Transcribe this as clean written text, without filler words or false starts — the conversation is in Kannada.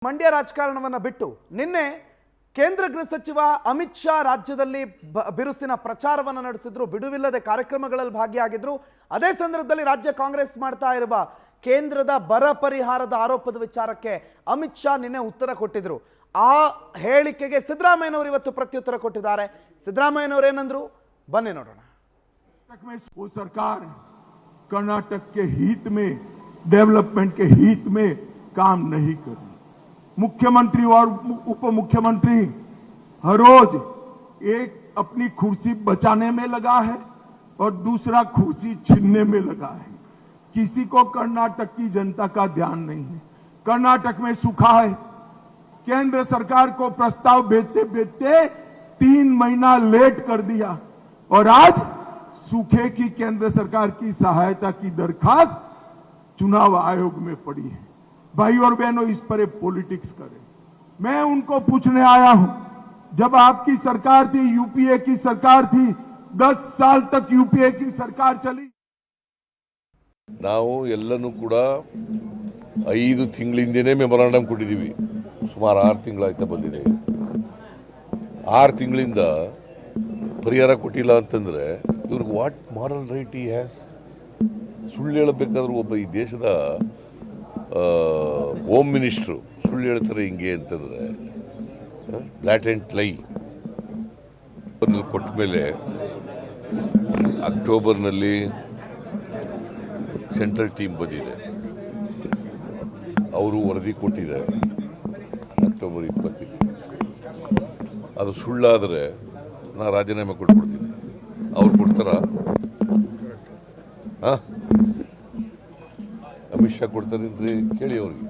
ಮಂಡ್ಯ ರಾಜಕಾರಣವನ್ನ ಬಿಟ್ಟು ನಿನ್ನೆ ಕೇಂದ್ರ ಗೃಹ ಸಚಿವ ಅಮಿತ್ ಶಾ ರಾಜ್ಯದಲ್ಲಿ ಬಿರುಸಿನ ಪ್ರಚಾರವನ್ನು ನಡೆಸಿದ್ರು. ಬಿಡುವಿಲ್ಲದೆ ಕಾರ್ಯಕ್ರಮಗಳಲ್ಲಿ ಭಾಗಿಯಾಗಿದ್ರು. ಅದೇ ಸಂದರ್ಭದಲ್ಲಿ ರಾಜ್ಯ ಕಾಂಗ್ರೆಸ್ ಮಾಡ್ತಾ ಇರುವ ಕೇಂದ್ರದ ಬರ ಪರಿಹಾರದ ಆರೋಪದ ವಿಚಾರಕ್ಕೆ ಅಮಿತ್ ಶಾ ನಿನ್ನೆ ಉತ್ತರ ಕೊಟ್ಟಿದ್ರು. ಆ ಹೇಳಿಕೆಗೆ ಸಿದ್ದರಾಮಯ್ಯನವರು ಇವತ್ತು ಪ್ರತ್ಯುತ್ತರ ಕೊಟ್ಟಿದ್ದಾರೆ. ಸಿದ್ದರಾಮಯ್ಯನವರು ಏನಂದ್ರು ಬನ್ನಿ ನೋಡೋಣ. सरकार कर्नाटक के हित में, डेवलपमेंट के हित में काम नहीं कर रही। मुख्यमंत्री और उप मुख्यमंत्री हर रोज एक अपनी कुर्सी बचाने में लगा है और दूसरा कुर्सी छीनने में लगा है। किसी को कर्नाटक की जनता का ध्यान नहीं है। कर्नाटक में सूखा है। केंद्र सरकार को प्रस्ताव भेजते भेजते 3 महीना लेट कर दिया और आज सूखे की केंद्र सरकार की सहायता की दरखास्त चुनाव आयोग में पड़ी है। भाई और बहनों, इस पर पॉलिटिक्स करें। मैं उनको पूछने आया हूं, जब आपकी सरकार थी, यूपीए की सरकार थी, 10 साल तक यूपीए की सरकार चली। ನಾವು ಎಲ್ಲನೂ ಕೂಡ 5 ತಿಂಗಳಿಂದನೇ ಮೆಮೊರಾಂಡಮ್ ಕೊಟ್ಟಿದ್ದೀವಿ. ಸುಮಾರು 6 ತಿಂಗಳಾಯ್ತಾ ಬಂದಿದೆ. 6 ತಿಂಗಳಿಂದ ಪರಿಹಾರ ಕೊಟ್ಟಿಲ್ಲ ಅಂತಂದ್ರೆ ಇವ್ರಿಗೆ ವಾಟ್ ಮಾರಲ್ ರೈಟ್ ಈ ಹ್ಯಾಸ್? ಸುಳ್ಳು ಹೇಳಬೇಕಾದ್ರೂ ಒಬ್ಬ ಈ ದೇಶದ ಹೋಮ್ ಮಿನಿಸ್ಟ್ರು ಸುಳ್ಳು ಹೇಳ್ತಾರೆ ಹಿಂಗೆ ಅಂತಂದರೆ ಬ್ಲ್ಯಾಟೆಂಟ್ ಲೈ ಕೊಟ್ಟ ಮೇಲೆ ಅಕ್ಟೋಬರ್ನಲ್ಲಿ ಸೆಂಟ್ರಲ್ ಟೀಮ್ ಬಂದಿದೆ. ಅವರು ವರದಿ ಕೊಟ್ಟಿದ್ದಾರೆ ಅಕ್ಟೋಬರ್ 20. ಅದು ಸುಳ್ಳಾದರೆ ನಾನು ರಾಜೀನಾಮೆ ಕೊಟ್ಬಿಡ್ತೀನಿ. ಅವ್ರು ಕೊಡ್ತಾರ? ಅಮಿತ್ ಶಾ ಕೊಡ್ತಾರೇನ್ರಿ? ಕೇಳಿ ಅವ್ರಿಗೆ.